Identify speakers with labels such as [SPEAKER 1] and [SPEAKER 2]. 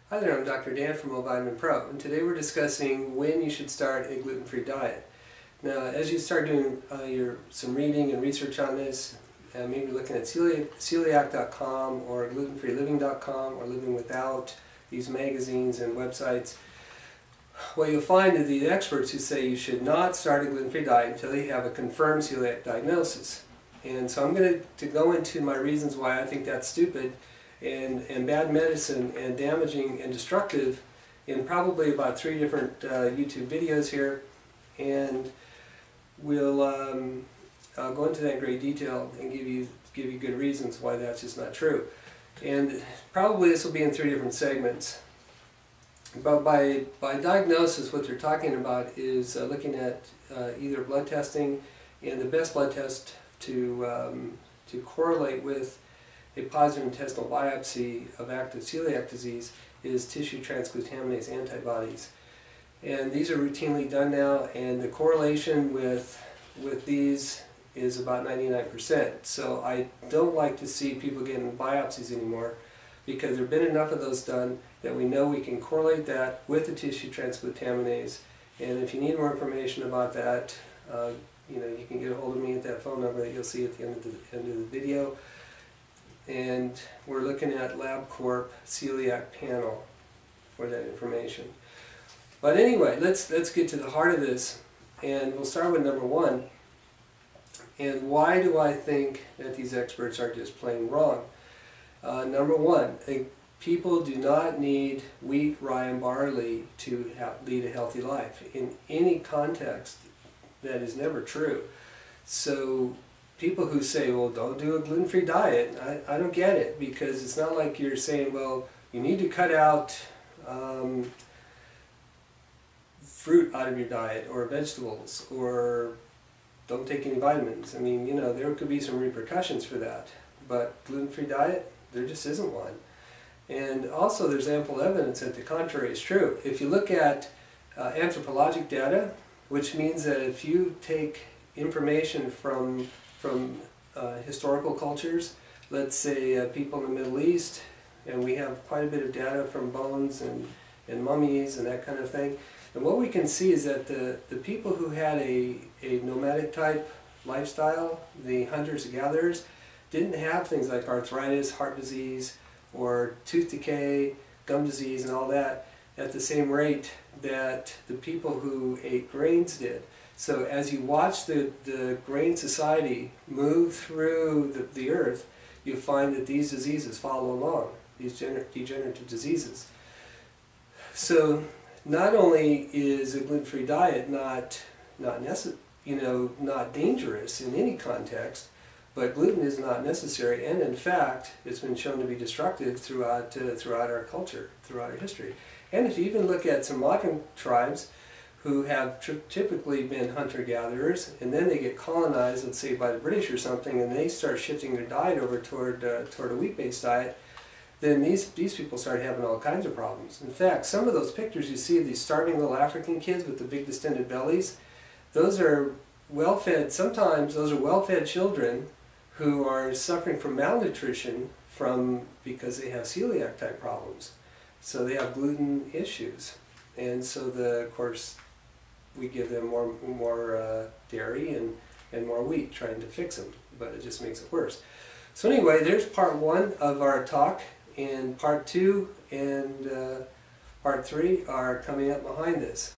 [SPEAKER 1] Hi there, I'm Dr. Dan from Vitamin Pro, and today we're discussing when you should start a gluten-free diet. Now, as you start doing some reading and research on this, maybe looking at Celiac.com or glutenfreeliving.com or Living Without, these magazines and websites, what you'll find is the experts who say you should not start a gluten-free diet until you have a confirmed celiac diagnosis. And so I'm going to go into my reasons why I think that's stupid and bad medicine and damaging and destructive in probably about 3 different YouTube videos here, and we'll I'll go into that in great detail and give you good reasons why that's just not true. And probably this will be in 3 different segments. But by diagnosis, what they're talking about is looking at either blood testing, and the best blood test to correlate with a positive intestinal biopsy of active celiac disease is tissue transglutaminase antibodies. And these are routinely done now, and the correlation with these is about 99%. So I don't like to see people getting biopsies anymore, because there have been enough of those done that we know we can correlate that with the tissue transglutaminase. And if you need more information about that, you can get a hold of me at that phone number that you'll see at the end of the video. And we're looking at LabCorp Celiac Panel for that information. But anyway, let's get to the heart of this, and we'll start with number 1. And why do I think that these experts are just plain wrong? Number 1, people do not need wheat, rye, and barley to lead a healthy life. In any context, that is never true. So people who say, well, don't do a gluten-free diet, I don't get it, because it's not like you're saying, well, you need to cut out fruit out of your diet, or vegetables, or don't take any vitamins. I mean, there could be some repercussions for that, but gluten-free diet, there just isn't one. And also there's ample evidence that the contrary is true. If you look at anthropologic data, which means that if you take information from historical cultures, let's say people in the Middle East, and we have quite a bit of data from bones and mummies and that kind of thing, and what we can see is that the people who had a nomadic type lifestyle, the hunters and gatherers, didn't have things like arthritis, heart disease, or tooth decay, gum disease, and all that at the same rate that the people who ate grains did. So as you watch the grain society move through the earth, you find that these diseases follow along, these degenerative diseases. So not only is a gluten-free diet not dangerous in any context, but gluten is not necessary, and in fact it's been shown to be destructive throughout our culture, throughout our history. And if you even look at some modern tribes who have typically been hunter-gatherers, and then they get colonized, let's say by the British or something, and they start shifting their diet over toward a wheat-based diet, then these people start having all kinds of problems. In fact, some of those pictures you see of these starving little African kids with the big distended bellies, those are well-fed, sometimes those are well-fed children who are suffering from malnutrition because they have celiac type problems. So they have gluten issues. And so of course, we give them more dairy and more wheat, trying to fix them, but it just makes it worse. So anyway, there's part 1 of our talk, and part 2 and part 3 are coming up behind this.